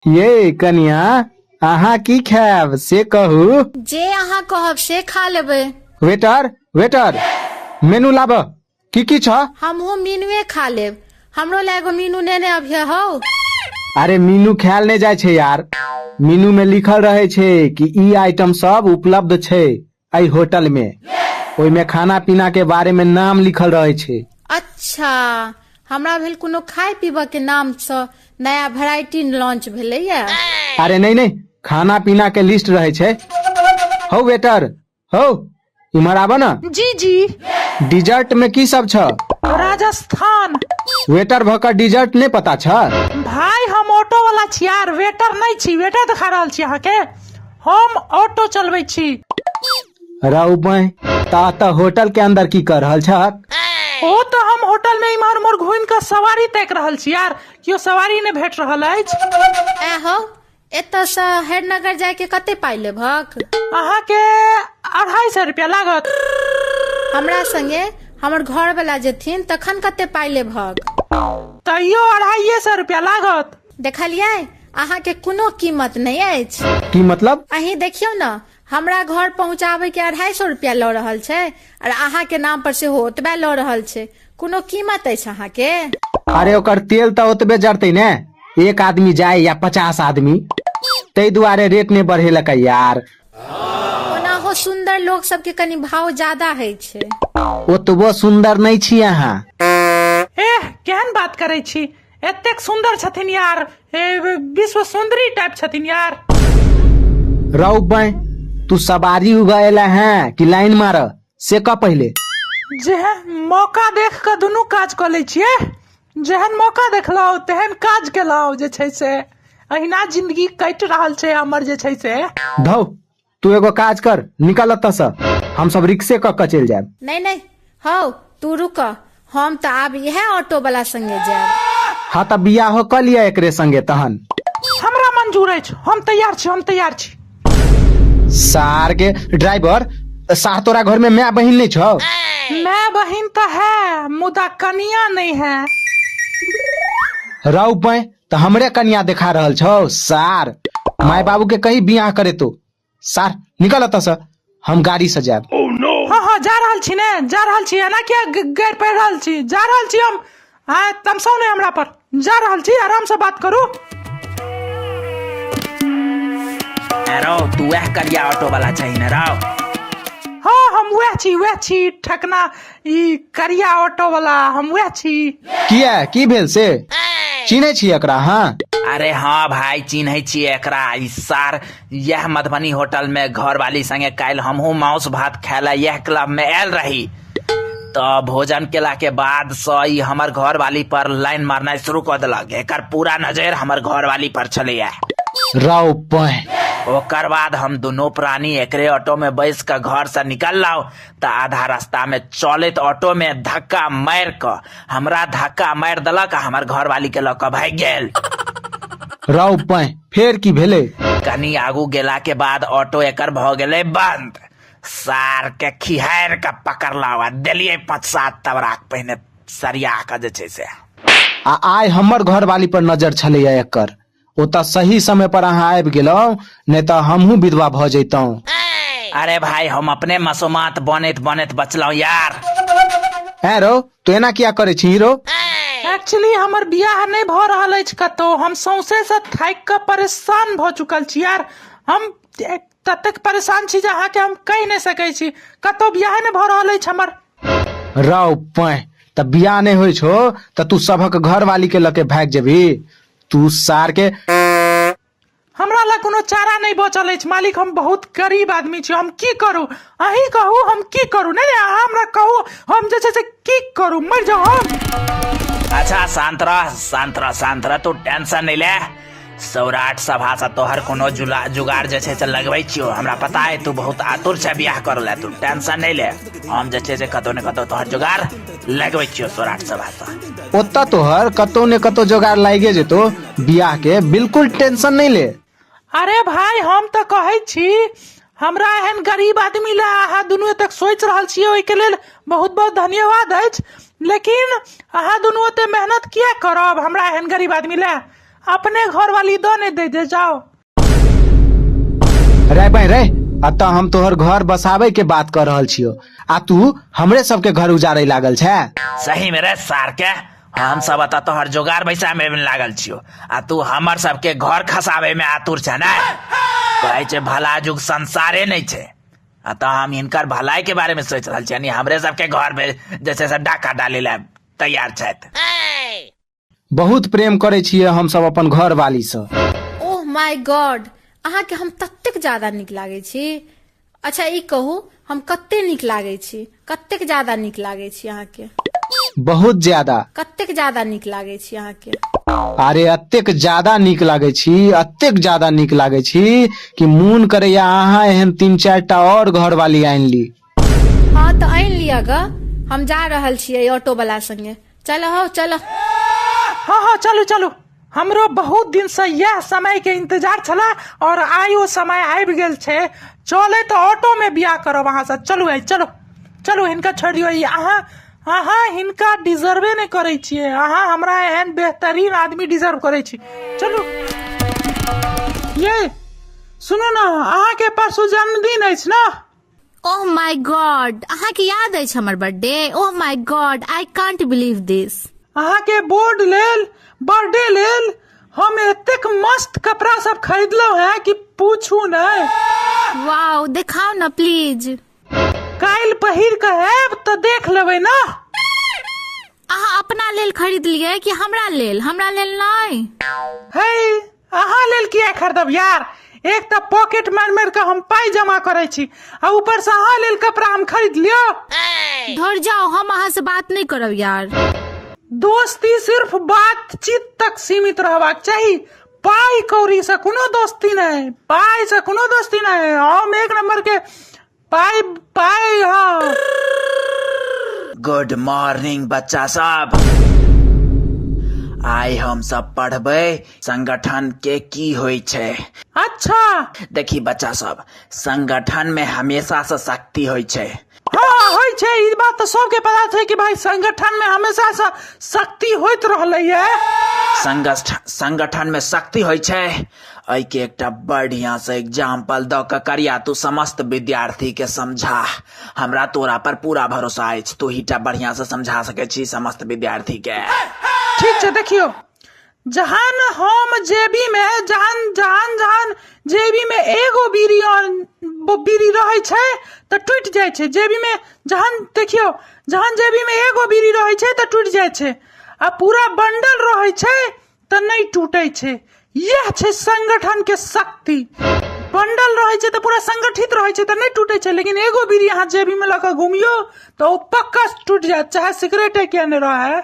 ये कनिया अहाँ की खायब से कहू। जे अहाँ कहब से खा लेबै। वेटर वेटर मेनू लाब की छ? हमहू मीनुए खा लेब। हमरो ला एगो मीनू नेने अभिया हौ। अरे मीनू खायल नहीं जाय छे यार। मीनू में लिखल रहे छे कि ई आइटम सब उपलब्ध छे आई होटल में। ओई में खाना पीना के बारे में नाम लिखल रहे छे। अच्छा, हमरा भेल कोनो खाय पीबा के नाम से नया वैरायटी लॉन्च भेलैया। अरे नहीं, खाना पीना के लिस्ट रहे छे। हो वेटर हो, इमहर आबा ना। जी जी। डिजर्ट में की सब छ? राजस्थान। वेटर भकर डिजर्ट नहीं पता छ? भाई हम ऑटो वाला छी यार, वेटर नहीं छी। वेटर दिखा रहल छी अहाँ के। हम ऑटो चलबै छी। राउ बई ता होटल के अंदर की कर रहल छक? ओ तो हम होटल में इमहर उमहर घूम के सवारी तक रहल छी यार। क्यों सवारी ने भेट रहल अछि? ए हो, एतऽ से हेडनगर जाय के कते पाई लेभक? अहाँ के 250 रुपया लागत। हमरा संगे हमर घर वाला जेथिन तखन कते पाई लेभक? तैयो 250 रुपया लागत। देखलियै अहाँ के कोनो कीमत नहीं अछि। की मतलब? अहीं देखियो ना, हमरा घर पहुँचाबे के 250 रुपया लऽ रहल छै और अहाँ के नाम पर से ओतबे लऽ रहल छै। कोनो कीमत अछि अहाँ के? अरे ओकर तेल तो ओतबे जरते ने, एक आदमी जाए या 50 आदमी, तै दुआरे रेट ने बढ़ेलक यार। ओना हो सुंदर लोग सबके कनी भाव ज्यादा है छै। ओतबो सुंदर नहीं छी अहाँ। केहन बात करे छी? एतेक सुंदर छथिन यार, विश्व सुंदरी टाइप छथिन यार। रौ बई तू सवारी उगाएला है कि लाइन मार से का पहले? जेहन मौका देख के दुनू काज क ले छिए। जेहन मौका देखलौ तेहन काज केलौ जे छै से। अहिना जिंदगी कट रहल छै हमर जे छै से। धौ तू एगो काज कर, निकल एतऽ से, हम सब रिक्शे क के चल जाएब। नहीं हो तू रुक, हम तो आब यह ऑटो वाला संगे जाएब। हाँ तब बियाह क लिया एकरे संगे तहन। हमरा मंजूर अछि, हम तैयार छी। सार के ड्राइवर, सार तोरा घर में मैं बहिन नहीं छौ? मैं बहिन तो है, मुदा कनिया नहीं है। रौ बई तो हमरे कन्या दिखा रहल छौ सार। माय बाबू के कहीं बियाह करे तो सार निकल एतऽ से, हम गाड़ी से जाएब। हाँ जा रहल छी ने, जा रहल छी एना क्या गैर पड़ रहल छी? जा रहल छी हम। हाँ तमसाओ नहीं हमरा पर, जा रहल छी, आराम से बात करू। रो तू वह करिया ऑटो वाला चाहिए ना राव? हाँ हम वह छी ठकना ई करिया ऑटो वाला, हम वह छी। किया की भेल से? चिन्हे छी एकरा? हाँ अरे हाँ भाई चिन्हे छी एकरा। ई सार यह मधुबनी होटल में घर वाली संगे काल हमहू मांस भात खायला यह क्लब में आयल रही। तो भोजन केला के बाद ई हमर घर वाली पर लाइन मारना शुरू कर दिलक। एकर पूरा नजर हमर घर वाली पर चले। राव बई ओकर बाद हम दोनों प्राणी एकरे ऑटो में बैस कर घर से निकल लाओ तो आधा रास्ता में चलित ऑटो में धक्का मार क हमरा धक्का मार दिलक। हमर घर वाली के लक भाग गेल। राव बई फेर की भेले? कनी आगू गेला के बाद ऑटो एकर भ गेले बंद। सार के खिहार के पकड़ लावा दिलिये 5-7 तबराक पहिने सरिया के जे छै से। आइ हमर घर वाली पर नजर छले एकर। ओता सही समय पर अहाँ आबि गेलौ, नहीं तो हमहू विधवा भ जैतौ। अरे भाई हम अपने मसोमात बनेत बचलौ यार। रो तो एना किया करे छी हीरो? एक्चुअली हमर बियाह नहीं भ रहल अछि कतो। हम सौंसे से थाक के परेशान भ चुकल छी यार। हम ततेक परेशान छी जहाँ के हम कह नहीं सकै छी। कतो बियाह नहीं भ रहल अछि हमर। राव बई त बियाह नहीं होय छो त तू सबक घर वाली के लके भाग जेबी। तू सार के हमरा ला कोनो चारा नहीं बचल अछि मालिक। हम बहुत गरीब आदमी छी, हम की करू? अहीं कहू हम की करू? नहीं अहाँ हमरा कहू, हम जे छै से की करू? मर जाऊ हम। अच्छा शांत रह तू टेंशन नहीं ले। सौराठ सभा से तोहर कोनो जुगाड़ जे छै से लगबै छियो। हमरा पता है तू बहुत आतुर छै बियाह कर ले, तू टेंशन नहीं ले। हम जे छै से कतो ने कतो तोहर जुगाड़ लगबै छियो सौराठ सभा से। ओता तोहर कतो ने कतो जुगाड़ लागे जेतो बियाह के, बिल्कुल टेंशन नहीं ले। अरे भाई हम तो कहै छी, हमरा एहन गरीब आदमी ला अहाँ दुनू तक सोच रहल छियै, ओहि के लेल बहुत बहुत धन्यवाद अछि। लेकिन अहाँ दुनू ओते मेहनत किया करब हमरा एहन गरीब आदमी ला? अपने घर वाली दो ने दे दे जाओ। रे भाई रे, अतः हम तोहर घर बसावे के बात कर रहल छियो आ तू हमरे सबके घर उजाड़े लागल छै। सही में रे सार के, हम सब अतः तोहर जोगार बैसा में लागल छियो आ तू हमर सबके घर खसावे में आतुर छै ना। कहै छै भला जुग संसारे नहीं छै, अतः हम हिनकर भलाई के बारे में सोच रहल छी, यानी हमरे सबके घर में जैसे से डाका डाले ला तैयार छथि। बहुत प्रेम करे छियै हम सब अपन घर वाली से। ओह माय गॉड, अहाँ के हम ततेक ज्यादा नीक लागे छी। अच्छा ई कहू हम कते नीक लागे छी, कतेक ज्यादा नीक लागे छी अहाँ के? बहुत ज्यादा। कतेक ज्यादा नीक लागे छी अहाँ के? अरे अतेक ज्यादा नीक लागे छी, अतेक ज्यादा नीक लागे छी कि मून करैया अहाँ एहन 3-4 टा और घर वाली आइन ली। हाँ तो आइन लिया ग, हम जा रहल छियै ऑटो वाला संगे। चलो हो चलो। हाँ हाँ चलू चलू, हमरो बहुत दिन से यह समय के इंतजार छला और आयो समय आबि गेल छै। चले तो ऑटो में बियाह करो वहां से। चलू आई चलो चलू, हिनका छोड़ियो। अहाँ अहाँ हिनका डिजर्वे नहीं करे छियै, अहाँ हमरा एहन बेहतरीन आदमी डिजर्व करे छी। चलू। ये सुनो ना, अहाँ के परसों जन्मदिन अछि ना? ओह माय गॉड, अहाँ के याद अछि हमर birthday? Oh my God, I can't believe दिस। अहाँ के बोर्ड लेल, बर्थडे लेल हम एतेक मस्त कपड़ा सब खरीदलो हैं कि पूछू नहीं। वाओ, दिखाओ ना प्लीज। काल्हि पहिर के आयब तो देख लेबै ना। अहाँ अपना लेल खरीद लिए कि हमरा लेल? हमरा लेल नहीं। हे, अहाँ लेल किया खरीदब यार? एक तो पॉकेट मार मार के हम पाई जमा करे छी आ ऊपर से अहाँ लेल कपड़ा हम खरीद लियो। धर जाओ, हम अहाँ से बात नहीं करब यार। दोस्ती सिर्फ बातचीत तक सीमित रहबाक चाही, पाई कौड़ी से कोनो दोस्ती नहीं, पाई से कोनो दोस्ती नहीं। हम एक नंबर के पाई पाई। हाँ गुड मॉर्निंग बच्चा सब, आइ हम सब पढ़बै संगठन के की होय छै। अच्छा देखी बच्चा सब, संगठन में हमेशा से शक्ति होय छै। हाँ होय छै, ई बात तो सबके पता छै कि भाई संगठन में हमेशा से शक्ति होइत रहलै है। संगठन में शक्ति होय छै, एहि के एकटा बढ़िया से एग्जाम्पल द के करिया तू समस्त विद्यार्थी के समझा। हमरा तोरा पर पूरा भरोसा अछि, तू ही टा बढ़िया से समझा सके छी समस्त विद्यार्थी के। ठीक छै, देखियो जहान हम जेबी में जहान जेबी में एगो बीड़ी रहे छै तो टूट जाय छै। जेबी में जहान देखियो, जहान जेबी में एगो बीड़ी रहे छै तो टूट जाय छै, आ पूरा बंडल रहे छै तो नहीं टूटे छै। यह छै संगठन के शक्ति। बंडल रहे छै तो पूरा संगठित रहे छै तो नहीं टूटे छै, लेकिन एगो बीड़ी यहाँ जेबी में लगा घूमियो तो वो पक्का टूट जाए, चाहे सिगरेट क्या नहीं रहा है।